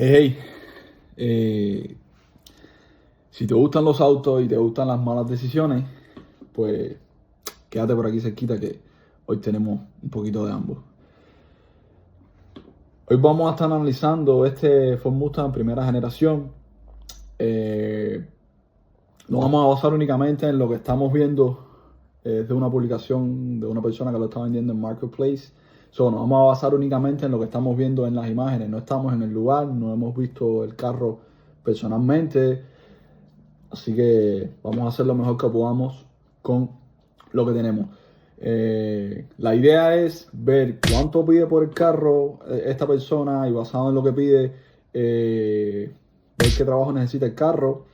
Hey, eh, si te gustan los autos y te gustan las malas decisiones, pues quédate por aquí cerquita que hoy tenemos un poquito de ambos. Hoy vamos a estar analizando este Ford Mustang primera generación. Eh, no vamos a basar únicamente en lo que estamos viendo de una publicación de una persona que lo está vendiendo en Marketplace. Nos vamos a basar únicamente en lo que estamos viendo en las imágenes. No estamos en el lugar, no hemos visto el carro personalmente. Así que vamos a hacer lo mejor que podamos con lo que tenemos. La idea es ver cuánto pide por el carro esta persona y basado en lo que pide, ver qué trabajo necesita el carro,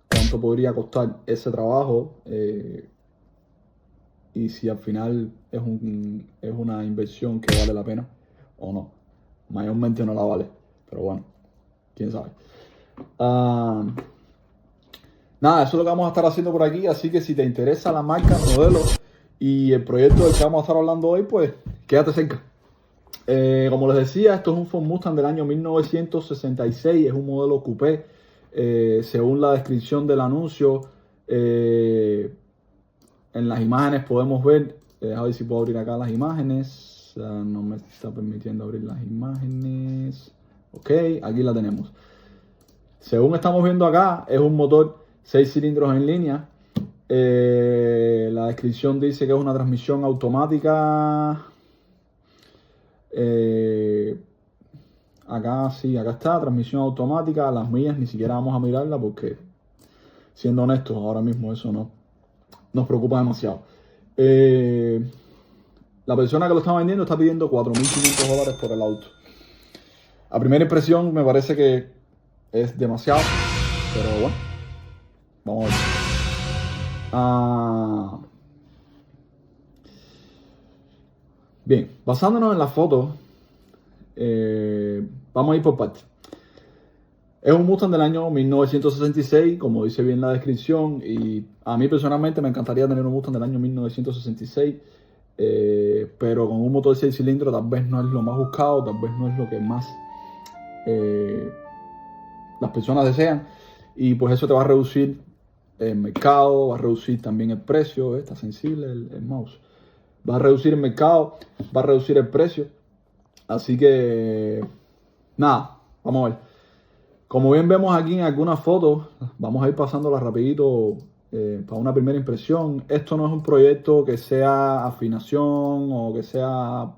cuánto podría costar ese trabajo y si al final es una inversión que vale la pena o no. Mayormente no la vale, pero bueno, quién sabe. Nada, eso es lo que vamos a estar haciendo por aquí, así que si te interesa la marca, modelo y el proyecto del que vamos a estar hablando hoy, pues quédate cerca. Como les decía, esto es un Ford Mustang del año 1966, es un modelo coupé. Según la descripción del anuncio, en las imágenes podemos ver, a ver si puedo abrir acá las imágenes. No me está permitiendo abrir las imágenes. Ok, aquí la tenemos. Según estamos viendo acá, es un motor 6 cilindros en línea. La descripción dice que es una transmisión automática. Acá sí, acá está, transmisión automática. Las millas ni siquiera vamos a mirarla porque, siendo honestos, ahora mismo eso no nos preocupa demasiado. La persona que lo está vendiendo está pidiendo $4.500 por el auto. A primera impresión me parece que es demasiado, pero bueno, vamos a ver. Bien, basándonos en la foto, vamos a ir por partes. Es un Mustang del año 1966, como dice bien la descripción, y a mí personalmente me encantaría tener un Mustang del año 1966, pero con un motor 6 cilindros tal vez no es lo más buscado, tal vez no es lo que más las personas desean, y pues eso te va a reducir el mercado, va a reducir también el precio. Está sensible el mouse. Va a reducir el mercado, va a reducir el precio. Así que, nada, vamos a ver. Como bien vemos aquí en algunas fotos, vamos a ir pasándolas rapidito para una primera impresión. Esto no es un proyecto que sea afinación o que sea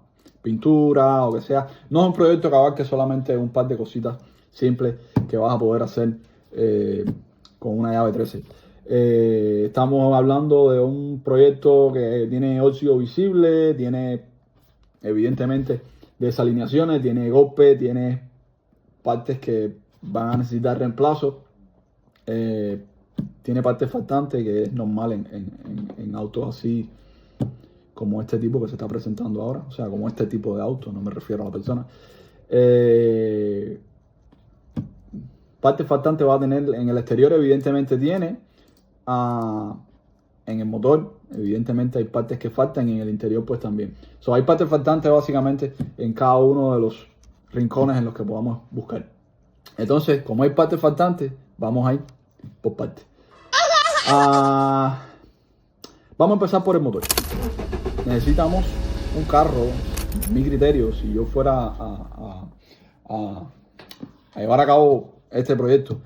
pintura o que sea... No es un proyecto que abarque solamente un par de cositas simples que vas a poder hacer con una llave 13. Estamos hablando de un proyecto que tiene óxido visible, tiene evidentemente desalineaciones, tiene golpes, tiene partes que van a necesitar reemplazo, tiene partes faltantes que es normal en autos así como este tipo que se está presentando ahora, o sea, como este tipo de auto, no me refiero a la persona. Partes faltantes va a tener en el exterior, evidentemente tiene. En el motor, evidentemente hay partes que faltan y en el interior pues también. Hay partes faltantes básicamente en cada uno de los rincones en los que podamos buscar. Entonces, como hay partes faltantes, vamos a ir por partes. Vamos a empezar por el motor. Necesitamos un carro, mi criterio, si yo fuera a llevar a cabo este proyecto.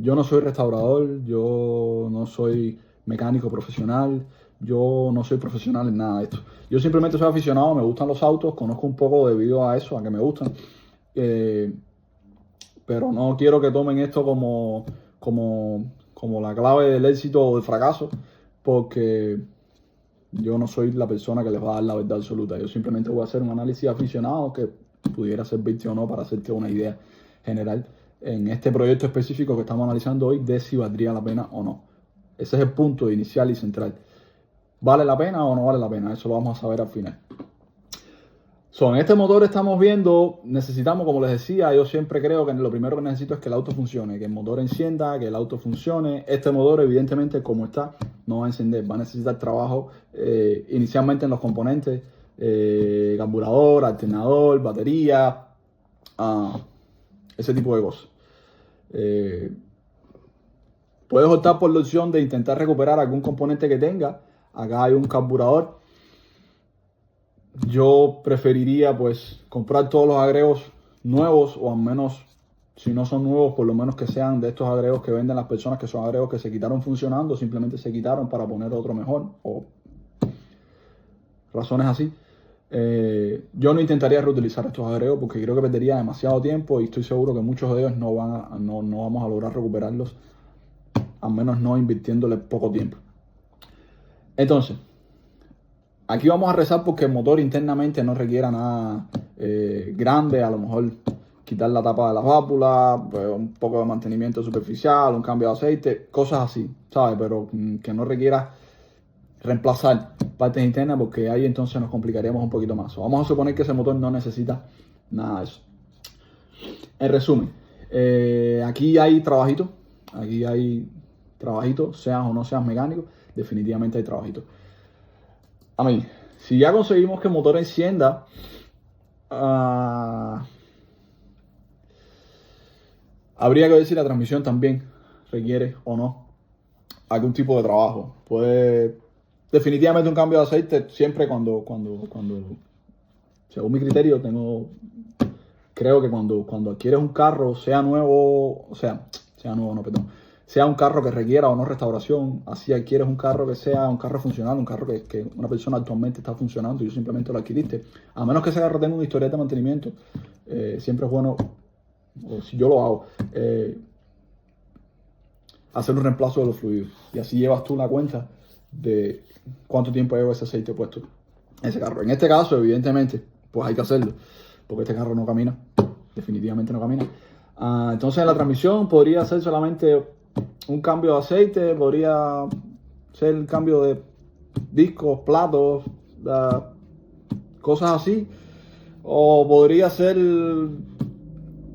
Yo no soy restaurador, yo no soy mecánico profesional, yo no soy profesional en nada de esto. Yo simplemente soy aficionado, me gustan los autos, conozco un poco debido a eso, a que me gustan. Pero no quiero que tomen esto como la clave del éxito o del fracaso, porque yo no soy la persona que les va a dar la verdad absoluta. Yo simplemente voy a hacer un análisis aficionado que pudiera servirte o no para hacerte una idea general en este proyecto específico que estamos analizando hoy de si valdría la pena o no. Ese es el punto inicial y central. ¿Vale la pena o no vale la pena? Eso lo vamos a saber al final. En este motor estamos viendo, necesitamos, como les decía, yo siempre creo que lo primero que necesito es que el auto funcione, que el motor encienda, que el auto funcione. Este motor, evidentemente, como está, no va a encender, va a necesitar trabajo inicialmente en los componentes, carburador, alternador, batería, ese tipo de cosas. Puedes optar por la opción de intentar recuperar algún componente que tenga. Acá hay un carburador. Yo preferiría pues comprar todos los agregos nuevos, o al menos, si no son nuevos, por lo menos que sean de estos agregos que venden las personas, que son agregos que se quitaron funcionando, simplemente se quitaron para poner otro mejor, o razones así. Yo no intentaría reutilizar estos agregos porque creo que perdería demasiado tiempo, y estoy seguro que muchos de ellos no vamos a lograr recuperarlos, al menos no invirtiéndole poco tiempo. Entonces, aquí vamos a rezar porque el motor internamente no requiera nada grande. A lo mejor quitar la tapa de las válvulas, pues un poco de mantenimiento superficial, un cambio de aceite, cosas así, ¿sabes? Pero que no requiera reemplazar partes internas, porque ahí entonces nos complicaríamos un poquito más. Vamos a suponer que ese motor no necesita nada de eso. En resumen, aquí hay trabajito, seas o no seas mecánico, definitivamente hay trabajito. A mí, si ya conseguimos que el motor encienda, habría que ver si la transmisión también requiere o no algún tipo de trabajo. Definitivamente un cambio de aceite siempre cuando según mi criterio, creo que cuando adquieres un carro, sea nuevo un carro que requiera o no restauración, así adquieres un carro que sea un carro funcional, un carro que una persona actualmente está funcionando y simplemente lo adquiriste, a menos que ese carro tenga una historia de mantenimiento, siempre es bueno, o si yo lo hago, hacer un reemplazo de los fluidos, y así llevas tú la cuenta de cuánto tiempo lleva ese aceite puesto en ese carro. En este caso, evidentemente, pues hay que hacerlo, porque este carro no camina, definitivamente no camina. Entonces, en la transmisión podría ser solamente un cambio de aceite, podría ser el cambio de discos, platos, cosas así, o podría ser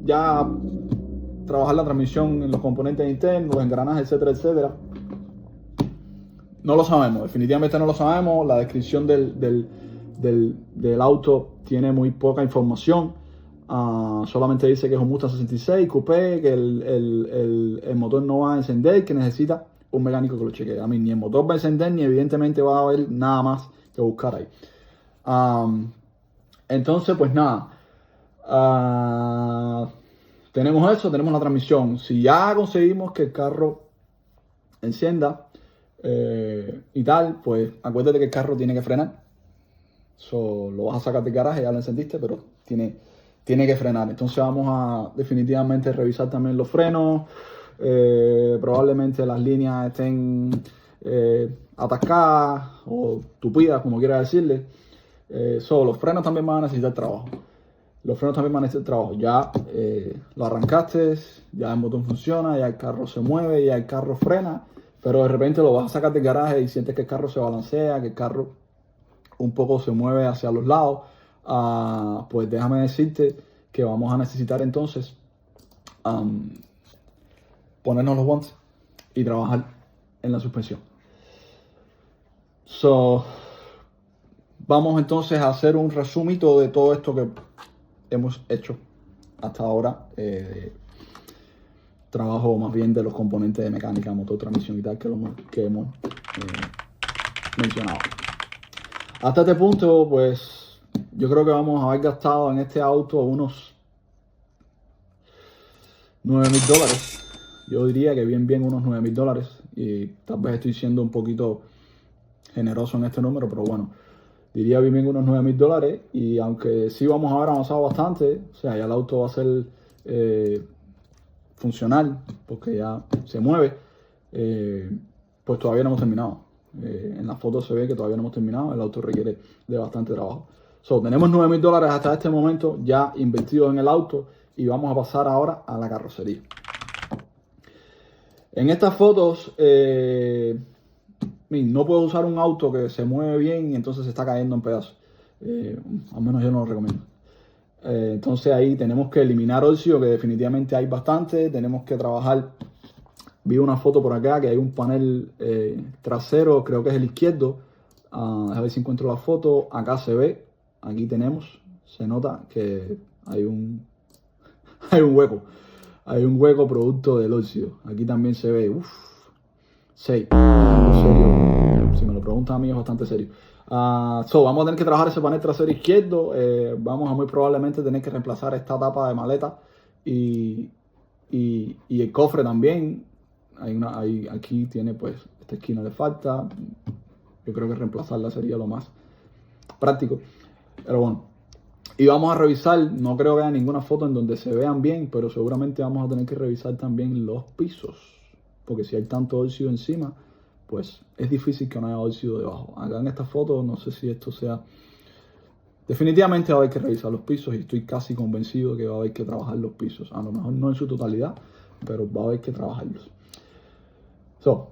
ya trabajar la transmisión en los componentes internos, los engranajes, etcétera, etcétera. No lo sabemos, definitivamente no lo sabemos. La descripción del auto tiene muy poca información. Solamente dice que es un Mustang 66 Coupé, que el motor no va a encender, que necesita un mecánico que lo chequee. A mí ni el motor va a encender, ni evidentemente va a haber nada más que buscar ahí. Entonces, pues nada. Tenemos eso, tenemos la transmisión. Si ya conseguimos que el carro encienda y tal, pues acuérdate que el carro tiene que frenar. Lo vas a sacar del garaje, ya lo encendiste, pero tiene que frenar. Entonces vamos a definitivamente revisar también los frenos. Probablemente las líneas estén atascadas o tupidas, como quiera decirle. Los frenos también van a necesitar trabajo. Ya lo arrancaste, ya el motor funciona, ya el carro se mueve, ya el carro frena, pero de repente lo vas a sacar del garaje y sientes que el carro se balancea, que el carro un poco se mueve hacia los lados. Pues déjame decirte que vamos a necesitar entonces ponernos los guantes y trabajar en la suspensión. Vamos entonces a hacer un resumito de todo esto que hemos hecho hasta ahora. Trabajo más bien de los componentes de mecánica, motor, transmisión y tal que hemos mencionado. Hasta este punto, pues yo creo que vamos a haber gastado en este auto unos $9,000. Yo diría que bien unos $9,000, y tal vez estoy siendo un poquito generoso en este número, pero bueno, diría bien unos $9,000. Y aunque sí vamos a haber avanzado bastante, o sea, ya el auto va a ser funcional porque ya se mueve, pues todavía no hemos terminado. En la foto se ve que todavía no hemos terminado, el auto requiere de bastante trabajo. Tenemos $9,000 hasta este momento ya invertidos en el auto, y vamos a pasar ahora a la carrocería. En estas fotos no puedo usar un auto que se mueve bien y entonces se está cayendo en pedazos. Al menos yo no lo recomiendo. Entonces ahí tenemos que eliminar óxido, que definitivamente hay bastante. Tenemos que trabajar. Vi una foto por acá que hay un panel trasero, creo que es el izquierdo. A ver si encuentro la foto. Acá se ve, aquí tenemos, se nota que hay Hay un hueco producto del óxido. Aquí también se ve, 6. Algo serio. Si me lo preguntan a mí es bastante serio. Vamos a tener que trabajar ese panel trasero izquierdo. Vamos a muy probablemente tener que reemplazar esta tapa de maleta y el cofre también. Aquí tiene pues, esta esquina le falta. Yo creo que reemplazarla sería lo más práctico. Pero bueno. Y vamos a revisar, no creo que haya ninguna foto en donde se vean bien, pero seguramente vamos a tener que revisar también los pisos. Porque si hay tanto óxido encima, pues es difícil que no haya óxido debajo. Acá en esta foto no sé si esto sea... Definitivamente va a haber que revisar los pisos y estoy casi convencido que va a haber que trabajar los pisos. A lo mejor no en su totalidad, pero va a haber que trabajarlos. Eso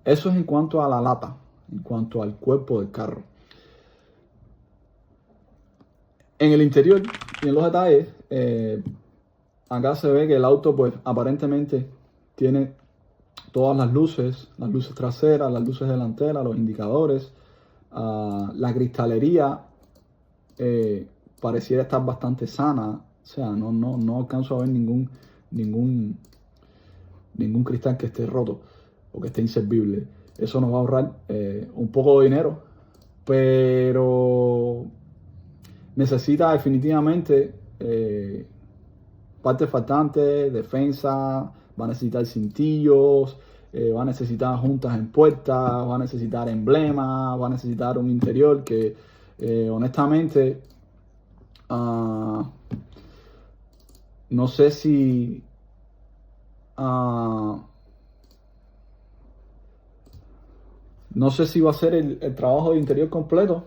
es en cuanto a la lata, en cuanto al cuerpo del carro. En el interior y en los detalles, acá se ve que el auto pues aparentemente tiene todas las luces traseras, las luces delanteras, los indicadores, la cristalería pareciera estar bastante sana, o sea, no alcanzo a ver ningún cristal que esté roto o que esté inservible. Eso nos va a ahorrar un poco de dinero, pero necesita definitivamente partes faltantes, defensa, va a necesitar cintillos, va a necesitar juntas en puertas, va a necesitar emblemas, va a necesitar un interior que honestamente no sé si va a ser el trabajo de interior completo,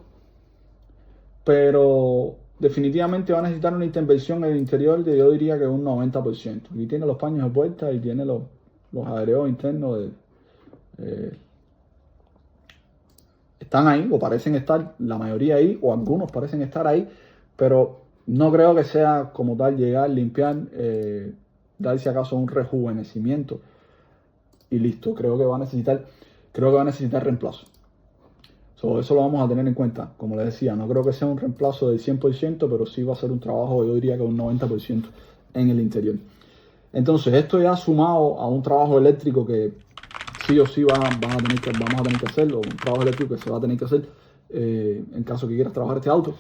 pero definitivamente va a necesitar una intervención en el interior de, yo diría que un 90%. Aquí tiene los paños de puerta y tiene los aereos internos. Están ahí, o parecen estar, la mayoría ahí, o algunos parecen estar ahí, pero no creo que sea como tal llegar, limpiar, dar si acaso un rejuvenecimiento y listo. Creo que va a necesitar reemplazo. Eso lo vamos a tener en cuenta. Como les decía, no creo que sea un reemplazo del 100%, pero sí va a ser un trabajo, yo diría que un 90% en el interior. Entonces, esto ya sumado a un trabajo eléctrico que sí o sí vamos a tener que hacer, o un trabajo eléctrico que se va a tener que hacer en caso que quieras trabajar este auto.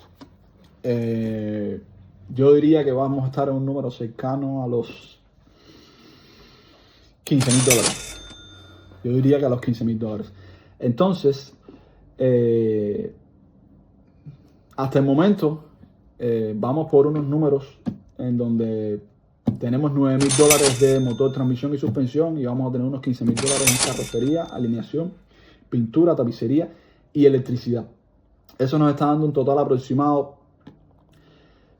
Yo diría que vamos a estar en un número cercano a los $15,000. Yo diría que a los $15,000. Entonces, hasta el momento vamos por unos números en donde tenemos $9,000 de motor, transmisión y suspensión, y vamos a tener unos $15,000 en carrocería, alineación, pintura, tapicería y electricidad. Eso nos está dando un total aproximado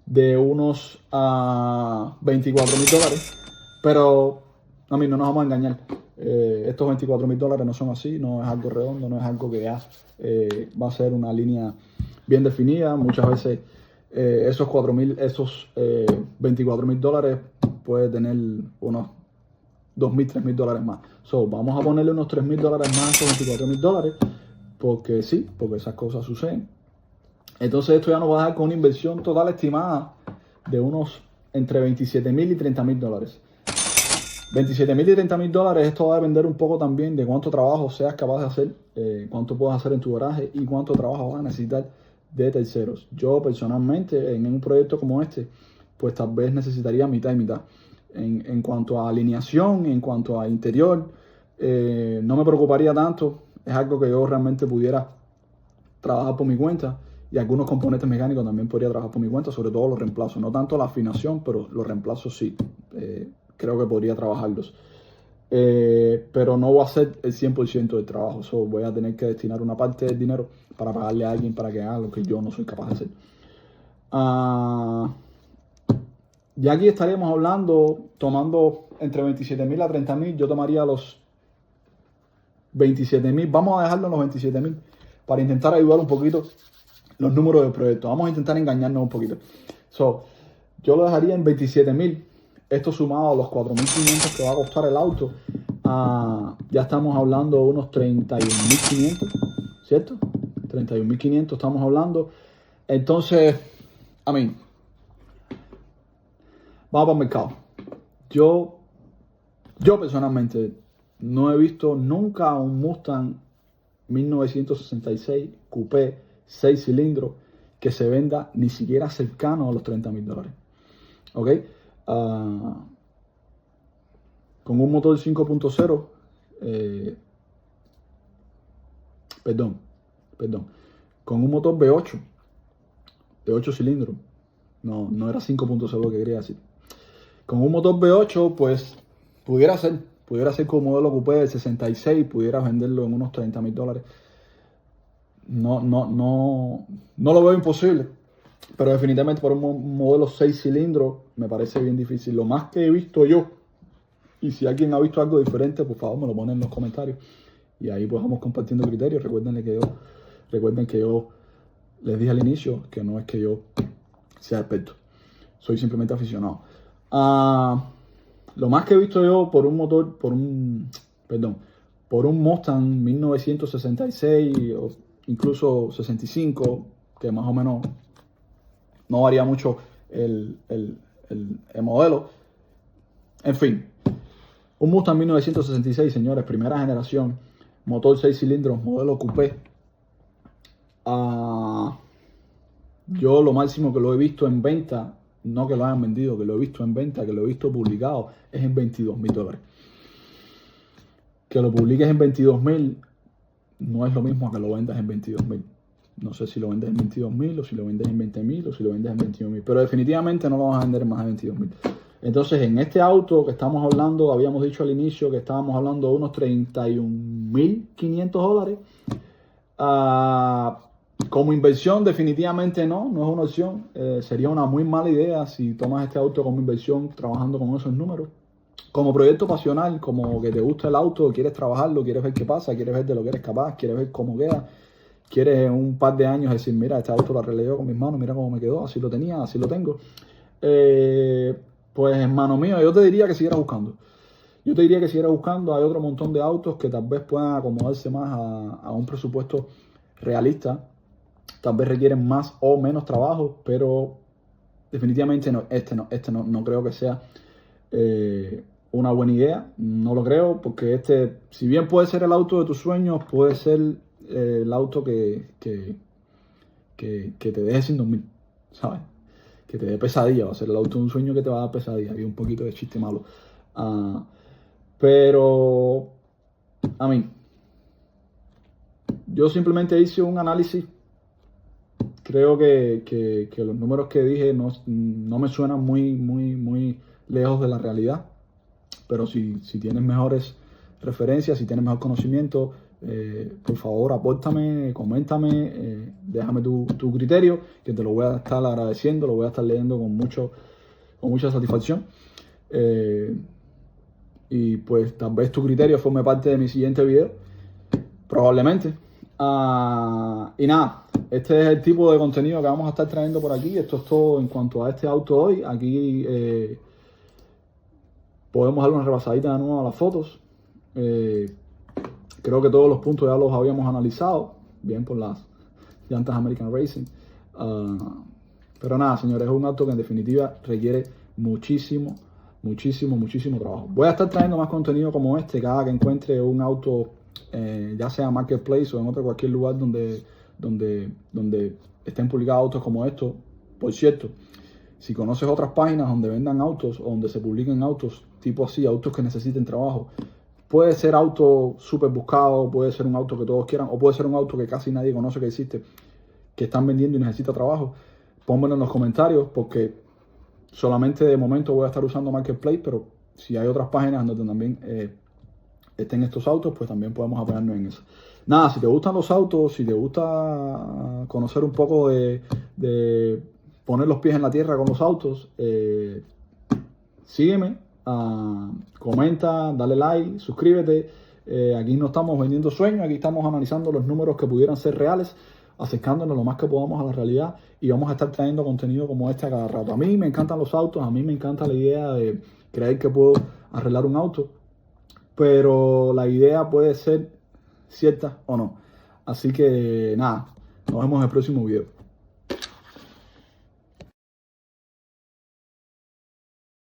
de unos $24,000, pero a mí no nos vamos a engañar. Estos $24,000 no son así, no es algo redondo, no es algo que ya va a ser una línea bien definida. Muchas veces esos $24,000 puede tener unos $2,000, $3,000 más. Vamos a ponerle unos $3,000 más a esos $24,000 porque sí, porque esas cosas suceden. Entonces esto ya nos va a dar con una inversión total estimada de unos entre $27,000 y $30,000. $27,000 y $30,000, esto va a depender un poco también de cuánto trabajo seas capaz de hacer, cuánto puedas hacer en tu garaje y cuánto trabajo vas a necesitar de terceros. Yo personalmente en un proyecto como este, pues tal vez necesitaría mitad y mitad. En cuanto a alineación, en cuanto a interior, no me preocuparía tanto. Es algo que yo realmente pudiera trabajar por mi cuenta, y algunos componentes mecánicos también podría trabajar por mi cuenta, sobre todo los reemplazos. No tanto la afinación, pero los reemplazos sí. Creo que podría trabajarlos. Pero no voy a hacer el 100% del trabajo. Voy a tener que destinar una parte del dinero para pagarle a alguien para que haga lo que yo no soy capaz de hacer. Ya aquí estaríamos hablando, tomando entre $27,000 a $30,000. Yo tomaría los $27,000. Vamos a dejarlo en los $27,000 para intentar ayudar un poquito los números del proyecto. Vamos a intentar engañarnos un poquito. Yo lo dejaría en $27,000. Esto sumado a los $4,500 que va a costar el auto, ya estamos hablando de unos $31,500, ¿cierto? $31,500 estamos hablando. Entonces, Vamos para el mercado. Yo personalmente no he visto nunca un Mustang 1966 Coupé 6 cilindros que se venda ni siquiera cercano a los $30,000. ¿Ok? Con un motor 5.0, perdón, con un motor V8 de 8 cilindros, no era 5.0 lo que quería decir. Con un motor V8, pues pudiera ser con un modelo Coupé del 66, pudiera venderlo en unos $30,000. No lo veo imposible, pero definitivamente para un modelo 6 cilindros me parece bien difícil. Lo más que he visto yo, y si alguien ha visto algo diferente, por favor me lo ponen en los comentarios y ahí pues vamos compartiendo criterios. Recuerden que yo les dije al inicio que no es que yo sea experto, soy simplemente aficionado. Lo más que he visto yo por un Mustang 1966 o incluso 65, que más o menos no varía mucho el modelo. En fin, un Mustang 1966, señores, primera generación, motor 6 cilindros, modelo Coupé. Yo lo máximo que lo he visto en venta, no que lo hayan vendido, que lo he visto en venta, que lo he visto publicado, es en $22,000. Que lo publiques en 22,000 no es lo mismo a que lo vendas en 22,000. No sé si lo vendes en 22,000 o si lo vendes en 20,000 o si lo vendes en 21,000, pero definitivamente no lo vas a vender más de 22,000. Entonces, en este auto que estamos hablando, habíamos dicho al inicio que estábamos hablando de unos $31,500. Como inversión, definitivamente no es una opción. Sería una muy mala idea si tomas este auto como inversión trabajando con esos números. Como proyecto pasional, como que te gusta el auto, quieres trabajarlo, quieres ver qué pasa, quieres ver de lo que eres capaz, quieres ver cómo queda, quieres en un par de años decir, mira, este auto lo arreglé yo con mis manos, mira cómo me quedó, así lo tenía, así lo tengo. Pues hermano mío, yo te diría que siguieras buscando. Hay otro montón de autos que tal vez puedan acomodarse más a un presupuesto realista. Tal vez requieren más o menos trabajo, pero definitivamente no creo que sea una buena idea. No lo creo, porque si bien puede ser el auto de tus sueños, puede ser el auto que te deje sin dormir, ¿sabes? Que te dé pesadilla, va a ser el auto de un sueño que te va a dar pesadilla. Y un poquito de chiste malo. Pero a mí, yo simplemente hice un análisis. Creo que los números que dije no me suenan muy lejos de la realidad. Pero si tienes mejores referencias, si tienes mejor conocimiento, por favor apórtame, coméntame, déjame tu criterio, que te lo voy a estar agradeciendo, lo voy a estar leyendo con mucha satisfacción. Y pues tal vez tu criterio forme parte de mi siguiente video, probablemente. Y nada, este es el tipo de contenido que vamos a estar trayendo por aquí. Esto es todo en cuanto a este auto hoy. Aquí podemos dar una repasadita de nuevo a las fotos. Creo que todos los puntos ya los habíamos analizado, bien por las llantas American Racing. Pero nada, señores, es un auto que en definitiva requiere muchísimo trabajo. Voy a estar trayendo más contenido como este cada que encuentre un auto, ya sea Marketplace o en cualquier lugar donde estén publicados autos como estos. Por cierto, si conoces otras páginas donde vendan autos o donde se publiquen autos tipo así, autos que necesiten trabajo, puede ser auto súper buscado, puede ser un auto que todos quieran, o puede ser un auto que casi nadie conoce que existe, que están vendiendo y necesita trabajo. Pónmelo en los comentarios, porque solamente de momento voy a estar usando Marketplace, pero si hay otras páginas donde también estén estos autos, pues también podemos apoyarnos en eso. Nada, si te gustan los autos, si te gusta conocer un poco de poner los pies en la tierra con los autos, sígueme, comenta, dale like, suscríbete. Aquí no estamos vendiendo sueños, aquí estamos analizando los números que pudieran ser reales, acercándonos lo más que podamos a la realidad, y vamos a estar trayendo contenido como este a cada rato. A mí me encantan los autos, a mí me encanta la idea de creer que puedo arreglar un auto, pero la idea puede ser cierta o no. Así que nada, nos vemos en el próximo video.